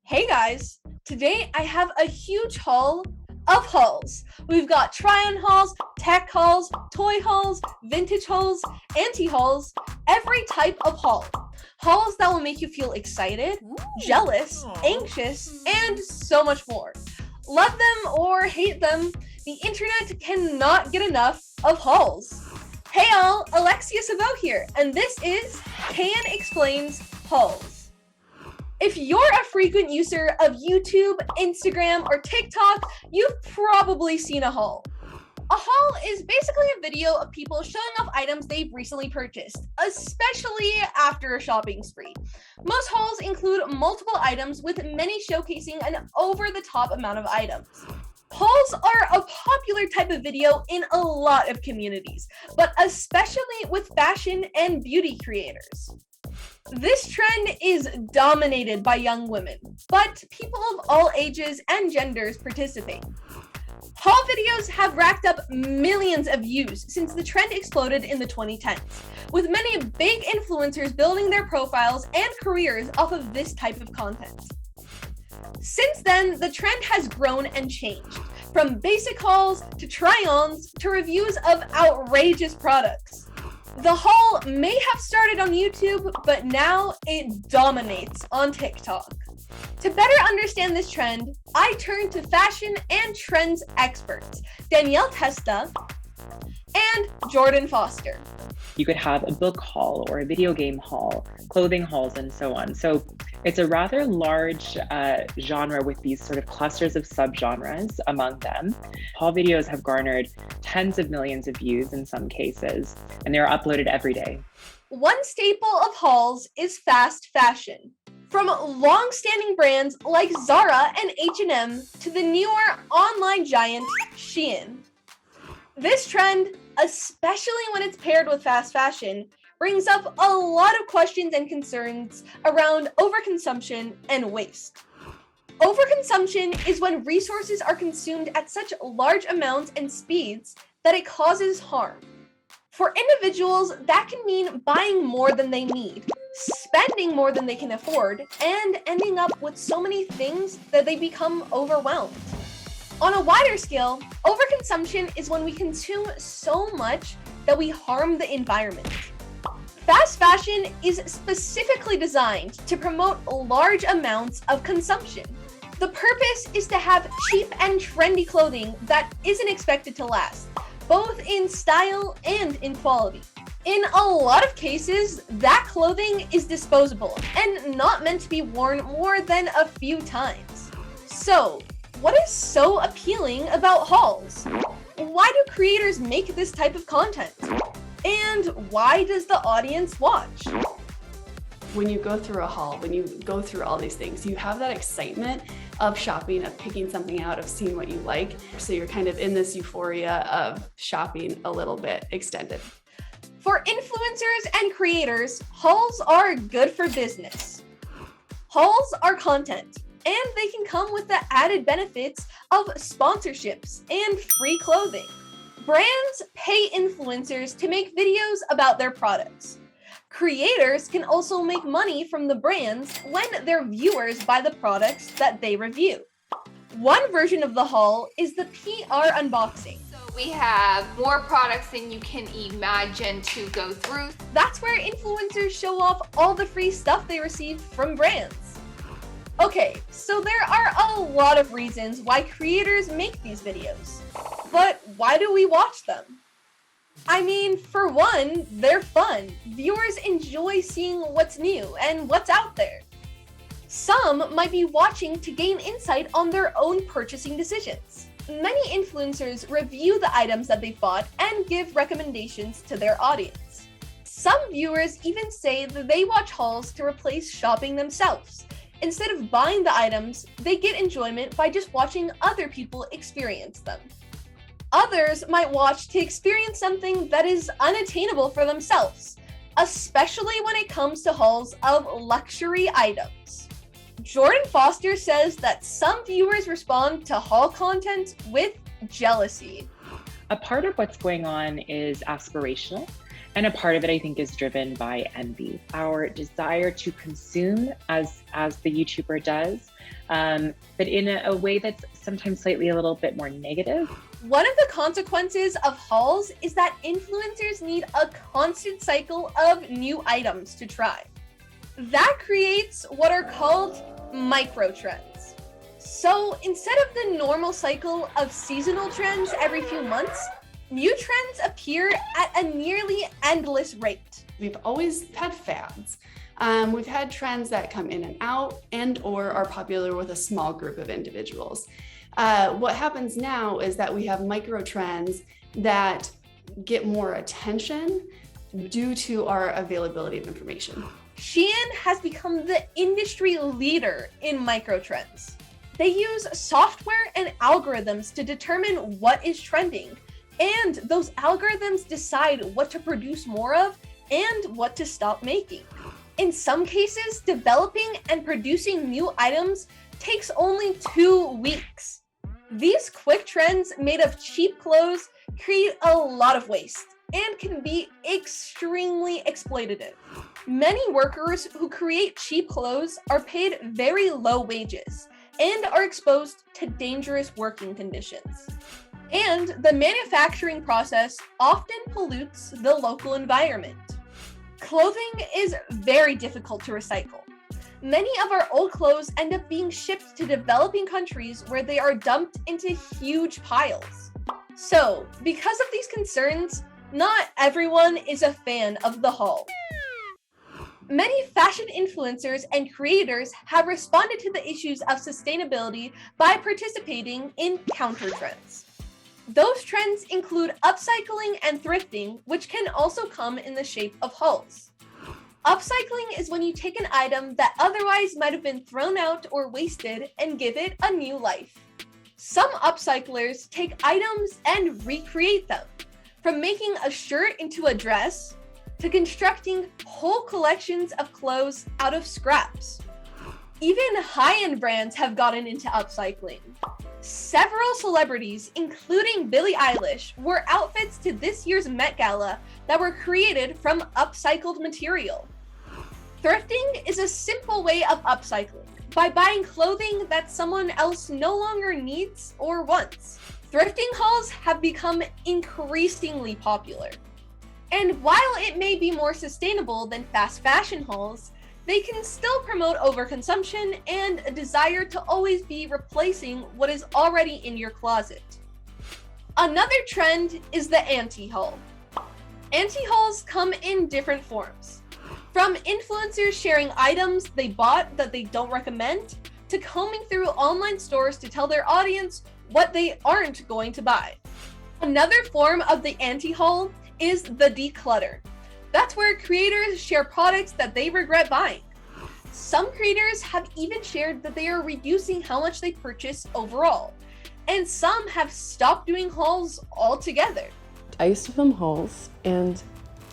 Hey guys, today I have a huge haul of hauls. We've got try-on hauls, tech hauls, toy hauls, vintage hauls, anti-hauls, every type of haul. Hauls that will make you feel excited, jealous, anxious, and so much more. Love them or hate them, the internet cannot get enough of hauls. Hey all, Alexia Savo here, and this is Can Explains Hauls. If you're a frequent user of YouTube, Instagram, or TikTok, you've probably seen a haul. A haul is basically a video of people showing off items they've recently purchased, especially after a shopping spree. Most hauls include multiple items, with many showcasing an over-the-top amount of items. Hauls are a popular type of video in a lot of communities, but especially with fashion and beauty creators. This trend is dominated by young women, but people of all ages and genders participate. Haul videos have racked up millions of views since the trend exploded in the 2010s, with many big influencers building their profiles and careers off of this type of content. Since then, the trend has grown and changed, from basic hauls to try-ons to reviews of outrageous products. The haul may have started on YouTube, but now it dominates on TikTok. To better understand this trend, I turn to fashion and trends experts, Danielle Testa and Jordan Foster. You could have a book haul or a video game haul, clothing hauls, and so on. So it's a rather large genre with these sort of clusters of subgenres among them. Haul videos have garnered tens of millions of views in some cases, and they are uploaded every day. One staple of hauls is fast fashion. From long-standing brands like Zara and H&M to the newer online giant Shein. This trend, especially when it's paired with fast fashion, brings up a lot of questions and concerns around overconsumption and waste. Overconsumption is when resources are consumed at such large amounts and speeds that it causes harm. For individuals, that can mean buying more than they need, spending more than they can afford, and ending up with so many things that they become overwhelmed. On a wider scale, overconsumption is when we consume so much that we harm the environment. Fast fashion is specifically designed to promote large amounts of consumption. The purpose is to have cheap and trendy clothing that isn't expected to last, both in style and in quality. In a lot of cases, that clothing is disposable and not meant to be worn more than a few times. So, what is so appealing about hauls? Why do creators make this type of content? And why does the audience watch? When you go through a haul, when you go through all these things, you have that excitement of shopping, of picking something out, of seeing what you like. So you're kind of in this euphoria of shopping a little bit extended. For influencers and creators, hauls are good for business. Hauls are content, and they can come with the added benefits of sponsorships and free clothing. Brands pay influencers to make videos about their products. Creators can also make money from the brands when their viewers buy the products that they review. One version of the haul is the PR unboxing. We have more products than you can imagine to go through. That's where influencers show off all the free stuff they receive from brands. Okay, so there are a lot of reasons why creators make these videos. But why do we watch them? I mean, for one, they're fun. Viewers enjoy seeing what's new and what's out there. Some might be watching to gain insight on their own purchasing decisions. Many influencers review the items that they've bought and give recommendations to their audience. Some viewers even say that they watch hauls to replace shopping themselves. Instead of buying the items, they get enjoyment by just watching other people experience them. Others might watch to experience something that is unattainable for themselves, especially when it comes to hauls of luxury items. Jordan Foster says that some viewers respond to haul content with jealousy. A part of what's going on is aspirational, and a part of it I think is driven by envy. Our desire to consume as the YouTuber does, but in a way that's sometimes slightly a little bit more negative. One of the consequences of hauls is that influencers need a constant cycle of new items to try. That creates what are called micro trends. So instead of the normal cycle of seasonal trends every few months, new trends appear at a nearly endless rate. We've always had fads. We've had trends that come in and out and or are popular with a small group of individuals. What happens now is that we have micro trends that get more attention due to our availability of information. Shein has become the industry leader in micro trends. They use software and algorithms to determine what is trending, and those algorithms decide what to produce more of and what to stop making. In some cases, developing and producing new items takes only 2 weeks. These quick trends made of cheap clothes create a lot of waste and can be extremely exploitative. Many workers who create cheap clothes are paid very low wages and are exposed to dangerous working conditions. And the manufacturing process often pollutes the local environment. Clothing is very difficult to recycle. Many of our old clothes end up being shipped to developing countries where they are dumped into huge piles. So, because of these concerns, not everyone is a fan of the haul. Many fashion influencers and creators have responded to the issues of sustainability by participating in counter trends. Those trends include upcycling and thrifting, which can also come in the shape of hauls. Upcycling is when you take an item that otherwise might have been thrown out or wasted and give it a new life. Some upcyclers take items and recreate them, from making a shirt into a dress to constructing whole collections of clothes out of scraps. Even high-end brands have gotten into upcycling. Several celebrities, including Billie Eilish, wore outfits to this year's Met Gala that were created from upcycled material. Thrifting is a simple way of upcycling by buying clothing that someone else no longer needs or wants. Thrifting hauls have become increasingly popular. And while it may be more sustainable than fast fashion hauls, they can still promote overconsumption and a desire to always be replacing what is already in your closet. Another trend is the anti-haul. Anti-hauls come in different forms. From influencers sharing items they bought that they don't recommend, to combing through online stores to tell their audience what they aren't going to buy. Another form of the anti-haul is the declutter. That's where creators share products that they regret buying. Some creators have even shared that they are reducing how much they purchase overall, and some have stopped doing hauls altogether. I used to film hauls, and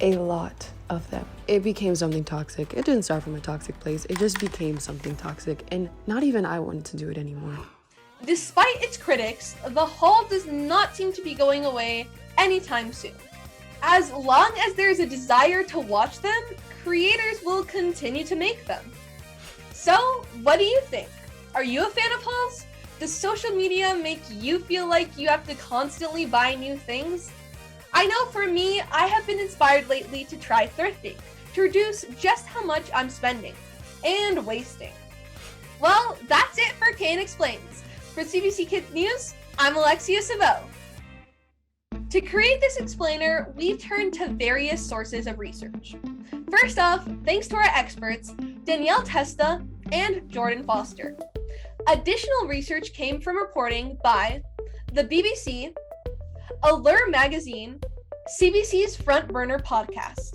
a lot of them. It became something toxic. It didn't start from a toxic place. It just became something toxic, and not even I wanted to do it anymore. Despite its critics, the haul does not seem to be going away anytime soon. As long as there is a desire to watch them, creators will continue to make them. So, what do you think? Are you a fan of hauls? Does social media make you feel like you have to constantly buy new things? I know for me, I have been inspired lately to try thrifting, to reduce just how much I'm spending and wasting. Well, that's it for Kane Explains. For CBC Kids News, I'm Alexia Savo. To create this explainer, we've turned to various sources of research. First off, thanks to our experts, Danielle Testa and Jordan Foster. Additional research came from reporting by the BBC, Allure Magazine, CBC's Front Burner podcast,